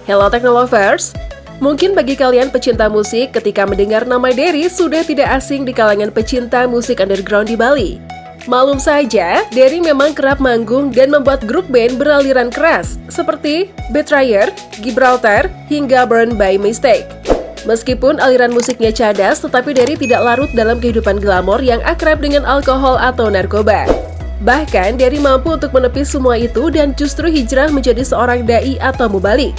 Hello Technolovers! Mungkin bagi kalian pecinta musik, ketika mendengar nama Dery sudah tidak asing di kalangan pecinta musik underground di Bali. Maklum saja, Dery memang kerap manggung dan membuat grup band beraliran keras, seperti Betrayer, Gibraltar, hingga Burn by Mistake. Meskipun aliran musiknya cadas, tetapi Dery tidak larut dalam kehidupan glamor yang akrab dengan alkohol atau narkoba. Bahkan, Dery mampu untuk menepis semua itu dan justru hijrah menjadi seorang dai atau mubalik.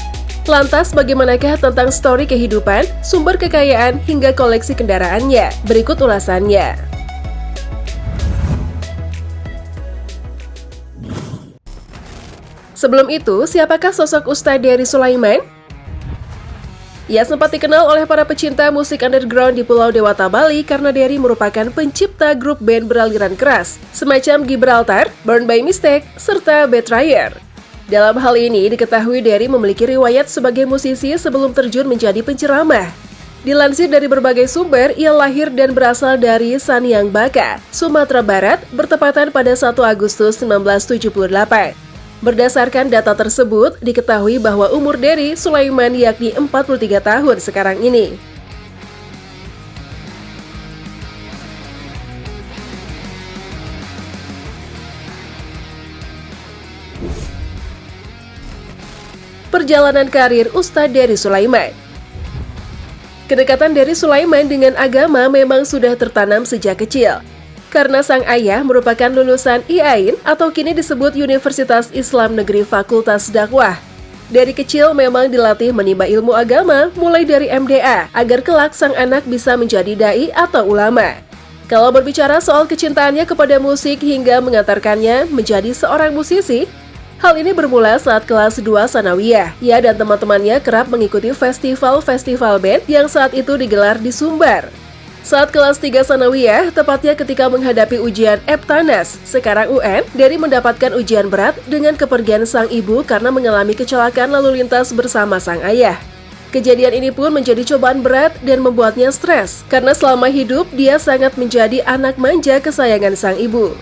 Lantas, bagaimanakah tentang story kehidupan, sumber kekayaan, hingga koleksi kendaraannya? Berikut ulasannya. Sebelum itu, siapakah sosok Ustadz Dery Sulaiman? Ia sempat dikenal oleh para pecinta musik underground di Pulau Dewata, Bali karena Dery merupakan pencipta grup band beraliran keras, semacam Gibraltar, Burn by Mistake, serta Betrayer. Dalam hal ini, diketahui Dery memiliki riwayat sebagai musisi sebelum terjun menjadi penceramah. Dilansir dari berbagai sumber, ia lahir dan berasal dari Saniang Baka, Sumatera Barat, bertepatan pada 1 Agustus 1978. Berdasarkan data tersebut, diketahui bahwa umur Dery Sulaiman yakni 43 tahun sekarang ini. Perjalanan karir Ustadz Dery Sulaiman. Kedekatan Dery Sulaiman dengan agama memang sudah tertanam sejak kecil. Karena sang ayah merupakan lulusan IAIN atau kini disebut Universitas Islam Negeri Fakultas Dakwah. Dari kecil memang dilatih menimba ilmu agama mulai dari MDA agar kelak sang anak bisa menjadi dai atau ulama. Kalau berbicara soal kecintaannya kepada musik hingga mengantarkannya menjadi seorang musisi, hal ini bermula saat kelas 2 Sanawiyah. Ia dan teman-temannya kerap mengikuti festival-festival band yang saat itu digelar di Sumbar. Saat kelas 3 Sanawiyah, tepatnya ketika menghadapi ujian Eptanas, sekarang UN, Dery mendapatkan ujian berat dengan kepergian sang ibu karena mengalami kecelakaan lalu lintas bersama sang ayah. Kejadian ini pun menjadi cobaan berat dan membuatnya stres, karena selama hidup dia sangat menjadi anak manja kesayangan sang ibu.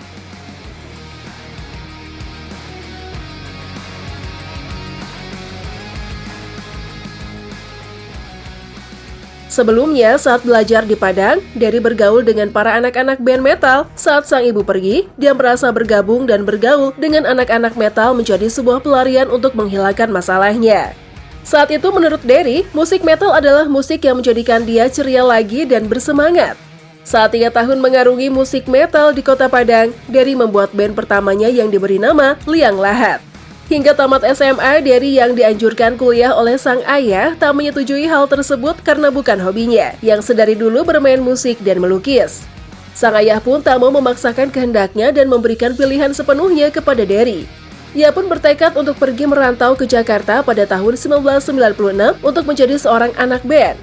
Sebelumnya, saat belajar di Padang, Dery bergaul dengan para anak-anak band metal. Saat sang ibu pergi, dia merasa bergabung dan bergaul dengan anak-anak metal menjadi sebuah pelarian untuk menghilangkan masalahnya. Saat itu menurut Dery, musik metal adalah musik yang menjadikan dia ceria lagi dan bersemangat. Saat 3 tahun mengarungi musik metal di kota Padang, Dery membuat band pertamanya yang diberi nama Liang Lahat. Hingga tamat SMA, Dery yang dianjurkan kuliah oleh sang ayah tak menyetujui hal tersebut karena bukan hobinya, yang sedari dulu bermain musik dan melukis. Sang ayah pun tak mau memaksakan kehendaknya dan memberikan pilihan sepenuhnya kepada Dery. Ia pun bertekad untuk pergi merantau ke Jakarta pada tahun 1996 untuk menjadi seorang anak band.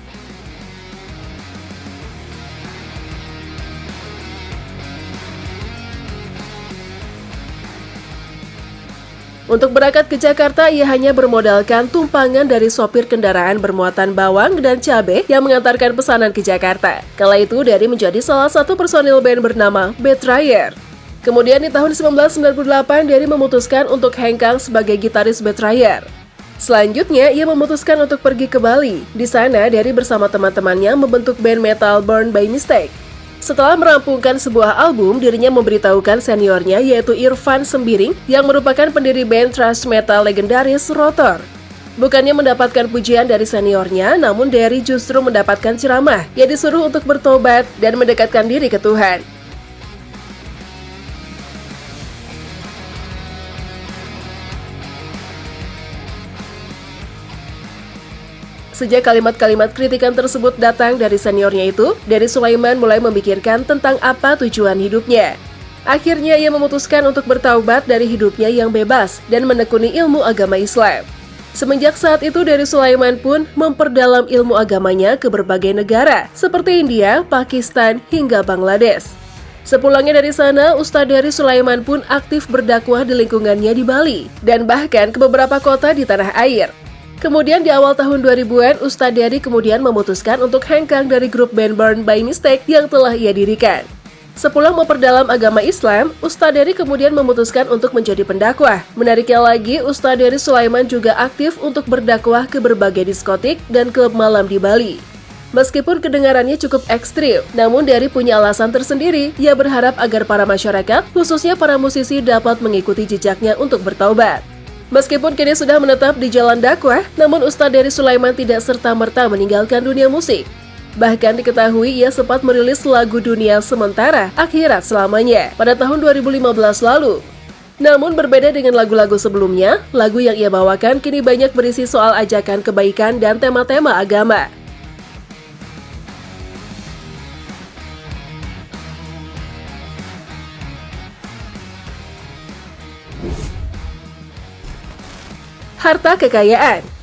Untuk berangkat ke Jakarta, ia hanya bermodalkan tumpangan dari sopir kendaraan bermuatan bawang dan cabai yang mengantarkan pesanan ke Jakarta. Kala itu, Dery menjadi salah satu personil band bernama Betrayer. Kemudian di tahun 1998, Dery memutuskan untuk hengkang sebagai gitaris Betrayer. Selanjutnya, ia memutuskan untuk pergi ke Bali. Di sana, Dery bersama teman-temannya membentuk band metal Burn by Mistake. Setelah merampungkan sebuah album, dirinya memberitahukan seniornya yaitu Irfan Sembiring yang merupakan pendiri band thrash metal legendaris Rotor. Bukannya mendapatkan pujian dari seniornya, namun Dery justru mendapatkan ceramah. Ia disuruh untuk bertobat dan mendekatkan diri ke Tuhan. Sejak kalimat-kalimat kritikan tersebut datang dari seniornya itu, Dery Sulaiman mulai memikirkan tentang apa tujuan hidupnya. Akhirnya ia memutuskan untuk bertaubat dari hidupnya yang bebas dan menekuni ilmu agama Islam. Semenjak saat itu, Dery Sulaiman pun memperdalam ilmu agamanya ke berbagai negara, seperti India, Pakistan, hingga Bangladesh. Sepulangnya dari sana, Ustadz Dery Sulaiman pun aktif berdakwah di lingkungannya di Bali, dan bahkan ke beberapa kota di tanah air. Kemudian di awal tahun 2000-an, Ustadz Dery kemudian memutuskan untuk hengkang dari grup band Burn by Mistake yang telah ia dirikan. Sepulang memperdalam agama Islam, Ustadz Dery kemudian memutuskan untuk menjadi pendakwah. Menariknya lagi, Ustadz Dery Sulaiman juga aktif untuk berdakwah ke berbagai diskotik dan klub malam di Bali. Meskipun kedengarannya cukup ekstrim, namun Dery punya alasan tersendiri. Ia berharap agar para masyarakat, khususnya para musisi, dapat mengikuti jejaknya untuk bertaubat. Meskipun kini sudah menetap di jalan dakwah, namun Ustadz Dery Sulaiman tidak serta-merta meninggalkan dunia musik. Bahkan diketahui ia sempat merilis lagu Dunia Sementara Akhirat Selamanya pada tahun 2015 lalu. Namun berbeda dengan lagu-lagu sebelumnya, lagu yang ia bawakan kini banyak berisi soal ajakan kebaikan dan tema-tema agama. Harta kekayaan.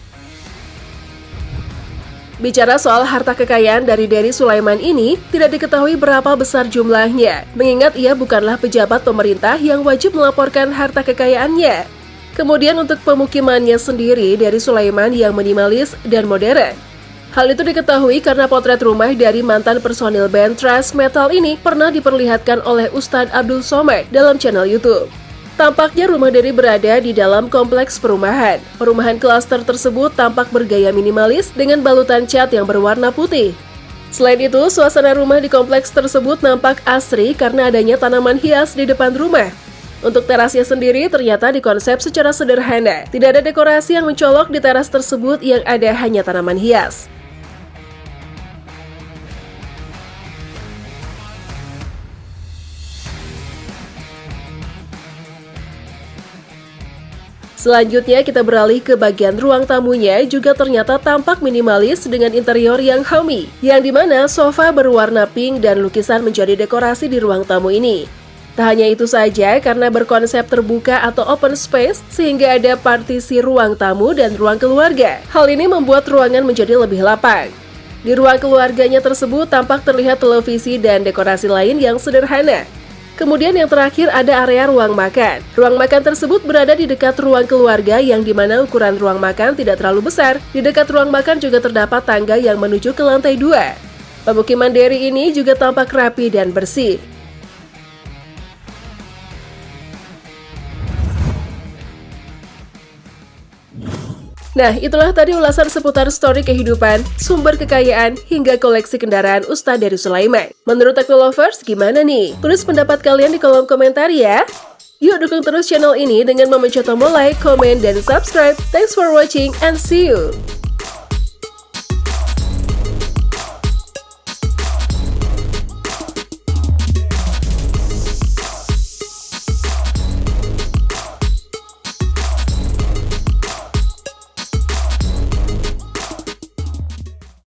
Bicara soal harta kekayaan dari Dery Sulaiman ini, tidak diketahui berapa besar jumlahnya, mengingat ia bukanlah pejabat pemerintah yang wajib melaporkan harta kekayaannya. Kemudian untuk pemukimannya sendiri, Dery Sulaiman yang minimalis dan modern. Hal itu diketahui karena potret rumah dari mantan personil band thrash metal ini pernah diperlihatkan oleh Ustadz Abdul Somad dalam channel YouTube. Tampaknya rumah Dery berada di dalam kompleks perumahan. Perumahan klaster tersebut tampak bergaya minimalis dengan balutan cat yang berwarna putih. Selain itu, suasana rumah di kompleks tersebut nampak asri karena adanya tanaman hias di depan rumah. Untuk terasnya sendiri ternyata dikonsep secara sederhana. Tidak ada dekorasi yang mencolok di teras tersebut, yang ada hanya tanaman hias. Selanjutnya kita beralih ke bagian ruang tamunya, juga ternyata tampak minimalis dengan interior yang homey, yang dimana sofa berwarna pink dan lukisan menjadi dekorasi di ruang tamu ini. Tak hanya itu saja, karena berkonsep terbuka atau open space, sehingga ada partisi ruang tamu dan ruang keluarga. Hal ini membuat ruangan menjadi lebih lapang. Di ruang keluarganya tersebut tampak terlihat televisi dan dekorasi lain yang sederhana. Kemudian yang terakhir ada area ruang makan. Ruang makan tersebut berada di dekat ruang keluarga, yang dimana ukuran ruang makan tidak terlalu besar. Di dekat ruang makan juga terdapat tangga yang menuju ke lantai 2. Pemukiman Dery ini juga tampak rapi dan bersih. Nah, itulah tadi ulasan seputar story kehidupan, sumber kekayaan, hingga koleksi kendaraan Ustadz Dery Sulaiman. Menurut Teknolovers, gimana nih? Tulis pendapat kalian di kolom komentar ya! Yuk dukung terus channel ini dengan memencet tombol like, komen, dan subscribe. Thanks for watching and see you!